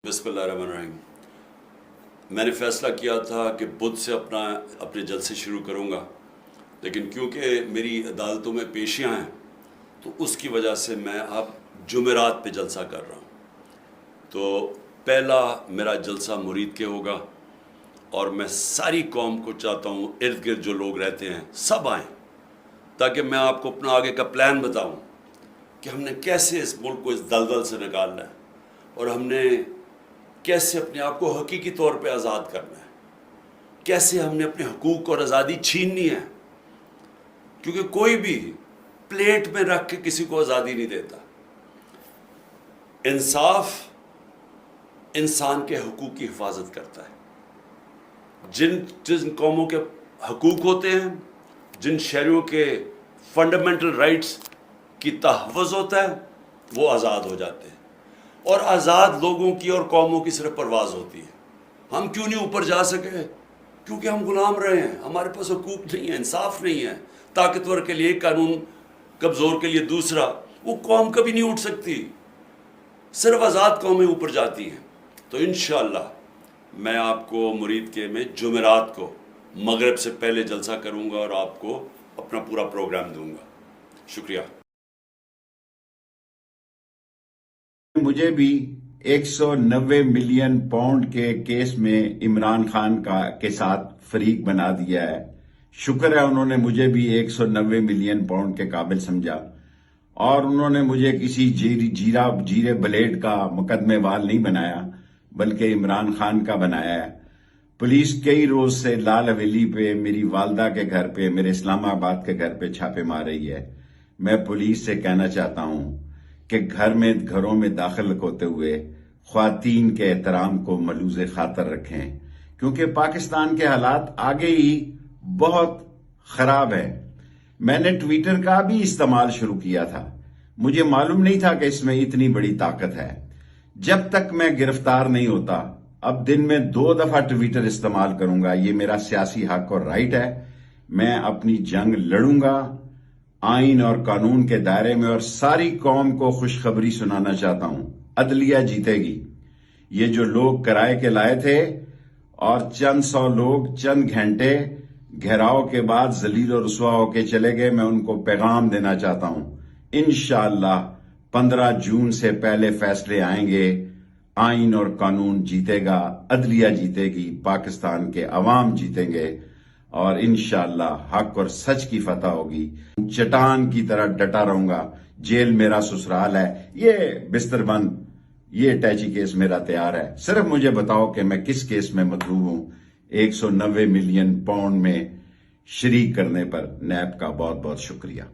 बिस्मिल्लाहिर्रहमानिर्रहीम। मैंने फ़ैसला किया था कि बुध से अपने जलसे शुरू करूँगा, लेकिन क्योंकि मेरी अदालतों में पेशियाँ हैं तो उसकी वजह से मैं अब जुमेरात पे जलसा कर रहा हूँ। तो पहला मेरा जलसा मुरीद के होगा और मैं सारी कौम को चाहता हूँ, इर्द गिर्द जो लोग रहते हैं सब आएँ, ताकि मैं आपको अपना आगे का प्लान बताऊँ कि हमने कैसे इस मुल्क को इस दलदल से निकालना है और हमने कैसे अपने आप को हकीकी तौर पे आज़ाद करना है, कैसे हमने अपने हकूक़ और आज़ादी छीननी है, क्योंकि कोई भी प्लेट में रख के किसी को आज़ादी नहीं देता। इंसाफ इंसान के हकूक़ की हिफाजत करता है। जिन कौमों के हकूक़ होते हैं, जिन शहरियों के फंडामेंटल राइट्स की तहफ़्फ़ुज़ होता है, वो आज़ाद हो जाते हैं। और आज़ाद लोगों की और कौमों की सिर्फ परवाज़ होती है। हम क्यों नहीं ऊपर जा सके? क्योंकि हम गुलाम रहे हैं, हमारे पास हकूक़ नहीं है, इंसाफ नहीं है। ताकतवर के लिए कानून, कमज़ोर के लिए दूसरा। वो कौम कभी नहीं उठ सकती, सिर्फ आज़ाद कौमें ऊपर जाती हैं। तो इंशाअल्लाह मैं आपको मुरीद के में जुमेरात को मगरिब से पहले जलसा करूँगा और आपको अपना पूरा प्रोग्राम दूँगा। शुक्रिया। मुझे भी 190 मिलियन पाउंड के केस में इमरान खान के साथ फरीक बना दिया है। शुक्र है उन्होंने मुझे भी 190 मिलियन पाउंड के काबिल समझा और उन्होंने मुझे किसी जीरे ब्लेड का मुकदमेवाल नहीं बनाया, बल्कि इमरान खान का बनाया है। पुलिस कई रोज से लाल हवेली पे, मेरी वालदा के घर पे, मेरे इस्लामाबाद के घर पे छापे मार रही है। मैं पुलिस से कहना चाहता हूं कि घरों में दाखिल होते हुए ख्वातीन के एहतराम को मलूज़े खातर रखें, क्योंकि पाकिस्तान के हालात आगे ही बहुत खराब है। मैंने ट्विटर का भी इस्तेमाल शुरू किया था, मुझे मालूम नहीं था कि इसमें इतनी बड़ी ताकत है। जब तक मैं गिरफ्तार नहीं होता, अब दिन में 2 दफा ट्विटर इस्तेमाल करूंगा। ये मेरा सियासी हक और राइट है। मैं अपनी जंग लड़ूंगा आइन और कानून के दायरे में, और सारी कौम को खुशखबरी सुनाना चाहता हूं, अदलिया जीतेगी। ये जो लोग किराए के लाए थे और चंद 100 लोग चंद घंटे घेराव के बाद जलील और रुसवा होके चले गए, मैं उनको पैगाम देना चाहता हूं। इंशाअल्लाह 15 जून से पहले फैसले आएंगे। आइन और कानून जीतेगा, अदलिया जीतेगी, पाकिस्तान के अवाम जीतेंगे और इंशाअल्लाह हक और सच की फतह होगी। चट्टान की तरह डटा रहूंगा। जेल मेरा ससुराल है, ये बिस्तर बंद, ये अटैची केस मेरा तैयार है। सिर्फ मुझे बताओ कि मैं किस केस में मतलूब हूं। 190 मिलियन पाउंड में शरीक करने पर नैब का बहुत बहुत शुक्रिया।